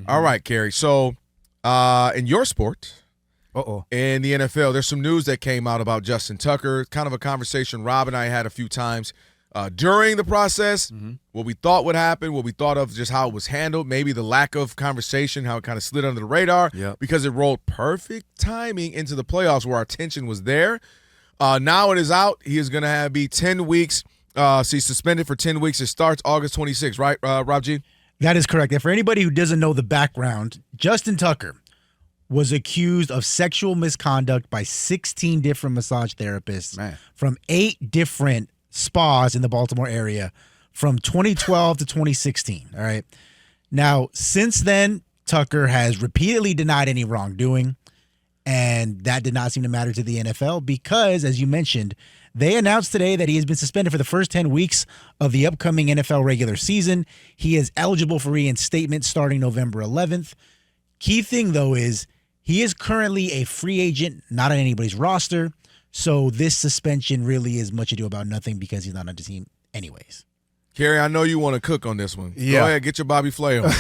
All right, Kerry. So in your sport, in the NFL, there's some news that came out about Justin Tucker, kind of a conversation Rob and I had a few times during the process, what we thought would happen, what we thought of just how it was handled, maybe the lack of conversation, how it kind of slid under the radar, because it rolled perfect timing into the playoffs where our attention was there. Now it is out. He is going to be 10 weeks. So he's suspended for 10 weeks. It starts August 26th, right, Rob G? That is correct. And for anybody who doesn't know the background, Justin Tucker was accused of sexual misconduct by 16 different massage therapists from 8 different spas in the Baltimore area from 2012 to 2016. All right. Now, since then, Tucker has repeatedly denied any wrongdoing, and that did not seem to matter to the NFL because, as you mentioned, they announced today that he has been suspended for the first 10 weeks of the upcoming NFL regular season. He is eligible for reinstatement starting November 11th. Key thing, though, is he is currently a free agent, not on anybody's roster. So this suspension really is much ado about nothing because he's not on the team anyways. Kerry, I know you want to cook on this one. Yeah. Go ahead, get your Bobby Flay on.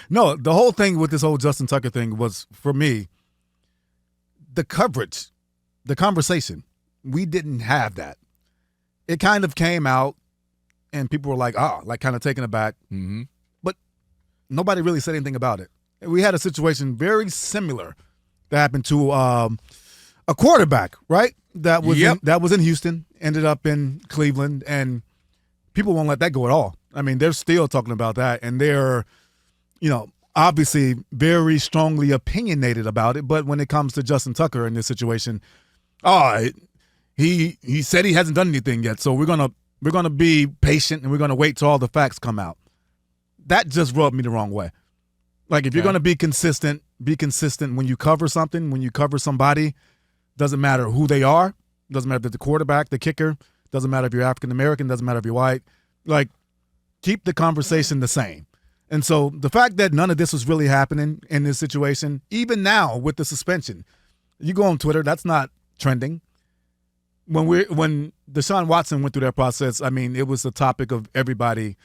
No, the whole thing with this whole Justin Tucker thing was, for me, the coverage, the conversation. We didn't have that. It kind of came out, and people were like, kind of taken aback. Mm-hmm. But nobody really said anything about it. We had a situation very similar that happened to a quarterback, right? That was in Houston, ended up in Cleveland, and people won't let that go at all. I mean, they're still talking about that, and they're, obviously very strongly opinionated about it. But when it comes to Justin Tucker in this situation, he said he hasn't done anything yet, so we're gonna be patient and we're gonna wait till all the facts come out. That just rubbed me the wrong way. Like, if you're gonna be consistent when you cover something, when you cover somebody. Doesn't matter who they are. Doesn't matter if they're the quarterback, the kicker. Doesn't matter if you're African American. Doesn't matter if you're white. Like, keep the conversation the same. And so the fact that none of this was really happening in this situation, even now with the suspension, you go on Twitter, that's not trending. When Deshaun Watson went through that process, I mean, it was the topic of everybody.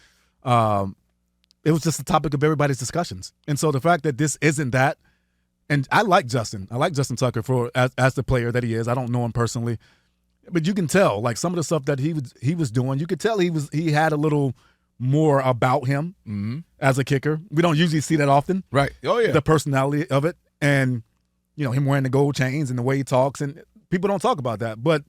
It was just the topic of everybody's discussions. And so the fact that this isn't that, and I like Justin. I like Justin Tucker as the player that he is. I don't know him personally, but you can tell, like, some of the stuff that he was doing. You could tell he had a little more about him as a kicker. We don't usually see that often, right? Oh yeah, the personality of it, and him wearing the gold chains and the way he talks, and people don't talk about that. But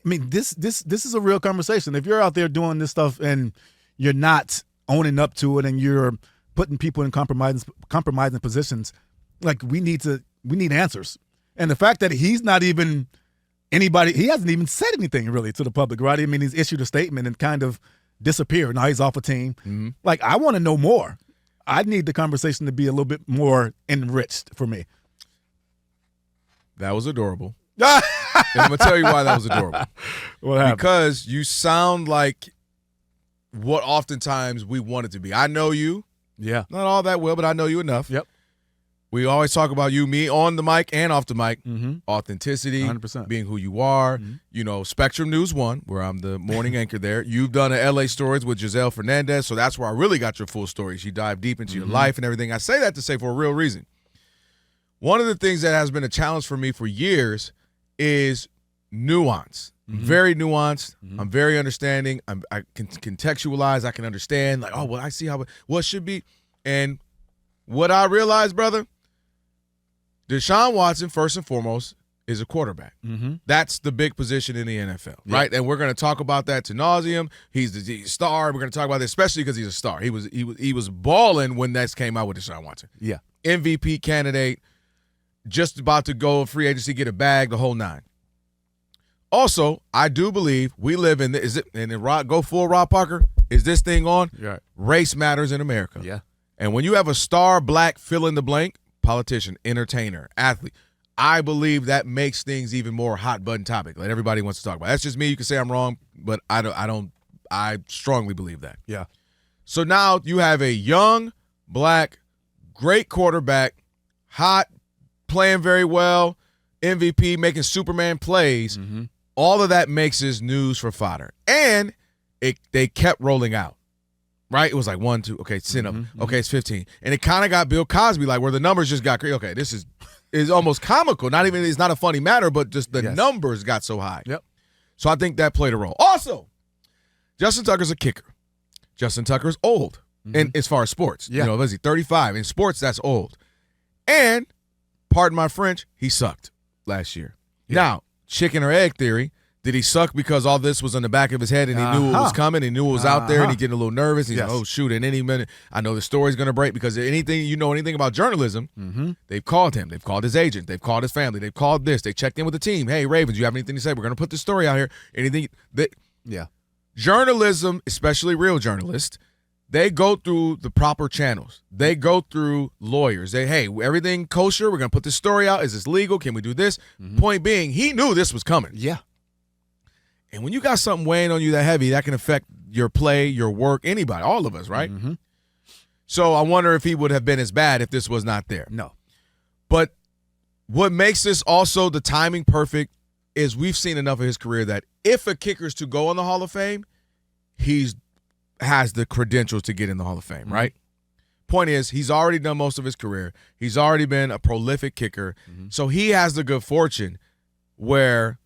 I mean, this is a real conversation. If you're out there doing this stuff and you're not owning up to it, and you're putting people in compromising positions, like, we need answers. And the fact that he's not even anybody, he hasn't even said anything really to the public, right? I mean, he's issued a statement and kind of disappeared. Now he's off a team. Mm-hmm. Like, I want to know more. I need the conversation to be a little bit more enriched for me. That was adorable. And I'm going to tell you why that was adorable. What happened? Because you sound like what oftentimes we want it to be. I know you. Yeah. Not all that well, but I know you enough. Yep. We always talk about you, me, on the mic and off the mic. Mm-hmm. Authenticity, 100%. Being who you are. Mm-hmm. Spectrum News 1, where I'm the morning anchor there. You've done a LA Stories with Giselle Fernandez, so that's where I really got your full story. She dived deep into your life and everything. I say that to say for a real reason. One of the things that has been a challenge for me for years is nuance. Very nuanced. I'm very understanding. I can contextualize. I can understand. Like, I see how what should be. And what I realized, brother, Deshaun Watson, first and foremost, is a quarterback. That's the big position in the NFL, right? And we're going to talk about that to nauseum. He's the star. We're going to talk about this, especially because he's a star. He was balling when that came out with Deshaun Watson. Yeah, MVP candidate, just about to go free agency, get a bag, the whole nine. Also, I do believe we live in go full Rob Parker. Is this thing on? Right. Race matters in America. Yeah. And when you have a star black fill in the blank, politician, entertainer, athlete, I believe that makes things even more hot button topic. Like, everybody wants to talk about. That's just me. You can say I'm wrong, but I strongly believe that. Yeah. So now you have a young, black, great quarterback, hot, playing very well, MVP, making Superman plays. All of that makes his news for fodder. And they kept rolling out. right? It was like 1, 2, okay, send them. Okay, it's 15. And it kind of got Bill Cosby, like where the numbers just got crazy. Okay, this is almost comical. It's not a funny matter, but just the numbers got so high. Yep. So I think that played a role. Also, Justin Tucker's a kicker. Justin Tucker's old, and as far as sports. Yeah. You know, was he 35? In sports, that's old. And, pardon my French, he sucked last year. Yeah. Now, chicken or egg theory. Did he suck because all this was on the back of his head and he knew it was coming, he knew it was out there, and he getting a little nervous? He's like, oh, shoot, in any minute, I know the story's going to break because anything about journalism, they've called him. They've called his agent. They've called his family. They've called this. They checked in with the team. Hey, Ravens, you have anything to say? We're going to put this story out here. Anything? Journalism, especially real journalists, they go through the proper channels. They go through lawyers. Hey, everything kosher? We're going to put this story out. Is this legal? Can we do this? Point being, he knew this was coming. Yeah. And when you got something weighing on you that heavy, that can affect your play, your work, anybody, all of us, right? So I wonder if he would have been as bad if this was not there. No. But what makes this also the timing perfect is we've seen enough of his career that if a kicker's to go in the Hall of Fame, has the credentials to get in the Hall of Fame, right? Point is, he's already done most of his career. He's already been a prolific kicker. So he has the good fortune where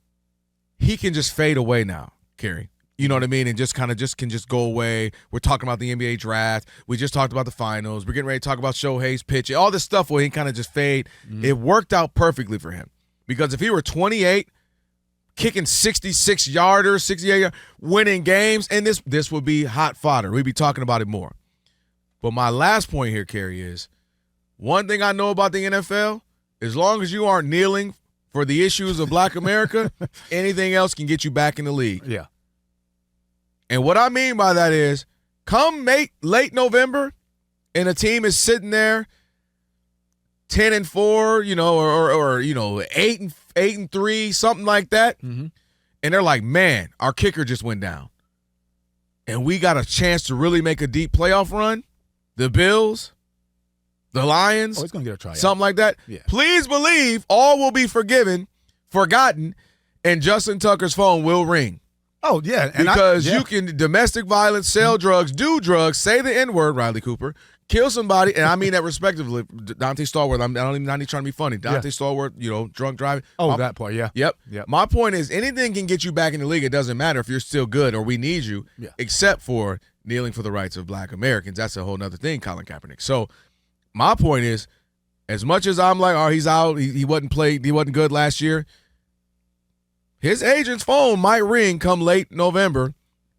he can just fade away now, Kerry. You know what I mean? And can go away. We're talking about the NBA draft. We just talked about the finals. We're getting ready to talk about Shohei's pitching. All this stuff where he kind of just fade. It worked out perfectly for him. Because if he were 28, kicking 66-yarders, 68 winning games, and this would be hot fodder. We'd be talking about it more. But my last point here, Kerry, is one thing I know about the NFL, as long as you aren't kneeling for the issues of Black America, anything else can get you back in the league. Yeah. And what I mean by that is, come late November, and a team is sitting there 10-4, or 8-3, something like that, and they're like, man, our kicker just went down, and we got a chance to really make a deep playoff run. The Bills, the Lions, he's gonna get a try. Something like that. Yeah. Please believe all will be forgotten, and Justin Tucker's phone will ring. Oh, yeah. And you can domestic violence, sell drugs, do drugs, say the N-word, Riley Cooper, kill somebody, and I mean that respectively. Dante Stallworth, I'm not even trying to be funny. Dante Stallworth, drunk driving. Oh, that part, yeah. Yep. My point is, anything can get you back in the league. It doesn't matter if you're still good or we need you, except for kneeling for the rights of Black Americans. That's a whole other thing, Colin Kaepernick. So my point is, as much as I'm like, he's out, he wasn't good last year, his agent's phone might ring come late November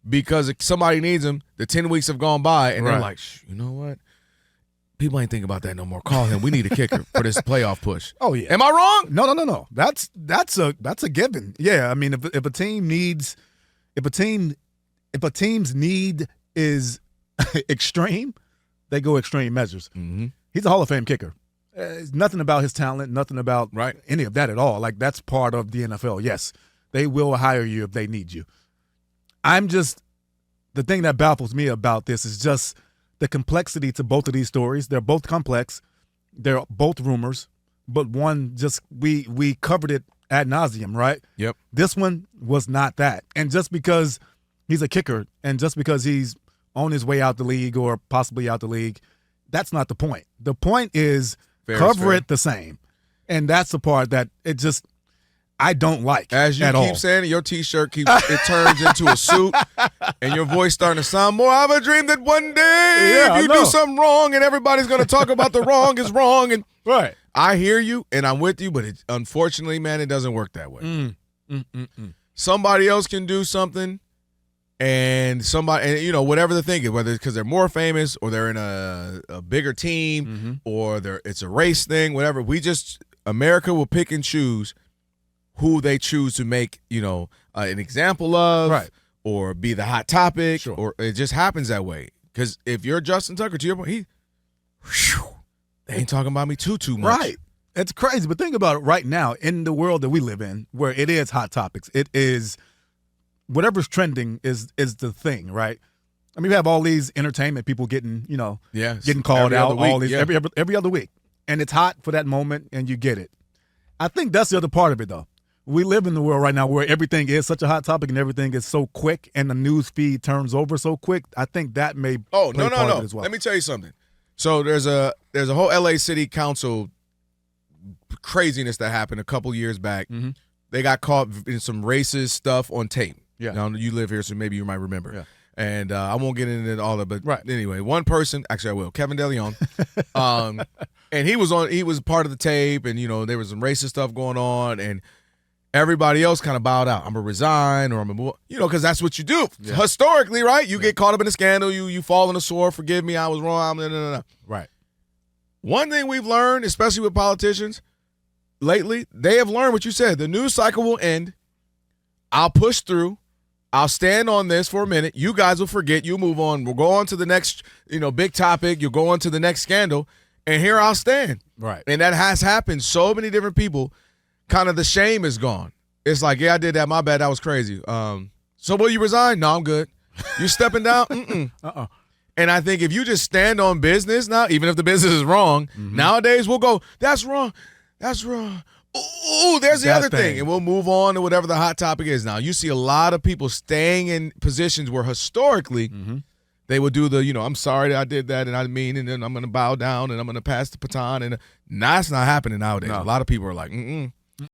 because if somebody needs him. The 10 weeks have gone by, and they're like, you know what? People ain't thinking about that no more. Call him. We need a kicker for this playoff push. Oh, yeah. Am I wrong? No. That's a given. Yeah, I mean, if a team's need is extreme, they go extreme measures. He's a Hall of Fame kicker. Nothing about his talent, nothing about any of that at all. Like, that's part of the NFL. Yes, they will hire you if they need you. The thing that baffles me about this is just the complexity to both of these stories. They're both complex. They're both rumors, but one just, we covered it ad nauseum, right? Yep. This one was not that. And just because he's a kicker and just because he's on his way out the league or possibly out the league, that's not the point. The point is cover it the same. And that's the part that I don't like. As you keep saying it, your T-shirt it turns into a suit, and your voice starting to sound more. I have a dream that one day if you do something wrong, and everybody's going to talk about the wrong is wrong. And I hear you, and I'm with you, but unfortunately, man, it doesn't work that way. Somebody else can do something, and whatever the thing is, whether it's because they're more famous or they're in a bigger team or it's a race thing, whatever. America will pick and choose who they choose to make, an example of, or be the hot topic, or it just happens that way. Because if you're Justin Tucker, to your point, they ain't talking about me too much. Right. It's crazy, but think about it right now in the world that we live in, where it is hot topics. It is whatever's trending is the thing, right? I mean, we have all these entertainment people getting, getting called out every other week, and it's hot for that moment, and you get it. I think that's the other part of it, though. we live in the world right now where everything is such a hot topic and everything is so quick and the news feed turns over so quick. I think that may play part of it as well. Let me tell you something. So there's a whole LA City Council craziness that happened a couple years back. Mm-hmm. They got caught in some racist stuff on tape. Yeah. Now, you live here, so maybe you might remember. Yeah. And I won't get into all of it, but Right. anyway, one person, actually I will, Kevin DeLeon, and he was part of the tape, and there was some racist stuff going on, and everybody else kind of bowed out. I'm gonna resign, or I'm gonna move, because that's what you do historically, right? You get caught up in a scandal, you fall on the sword. Forgive me, I was wrong. No. Right. One thing we've learned, especially with politicians lately, they have learned what you said. The news cycle will end. I'll push through. I'll stand on this for a minute. You guys will forget. You move on. We'll go on to the next, big topic. You'll go on to the next scandal, and here I'll stand. Right. And that has happened. So many different people. Kind of the shame is gone. It's like, yeah, I did that. My bad. That was crazy. So will you resign? No, I'm good. You stepping down? Mm-mm. And I think if you just stand on business now, even if the business is wrong, nowadays we'll go, that's wrong. That's wrong. Ooh, there's the other thing. And we'll move on to whatever the hot topic is. Now, you see a lot of people staying in positions where historically they would do the, I'm sorry that I did that and I didn't mean, and then I'm going to bow down and I'm going to pass the baton. And that's not happening nowadays. No. A lot of people are like, mm-mm.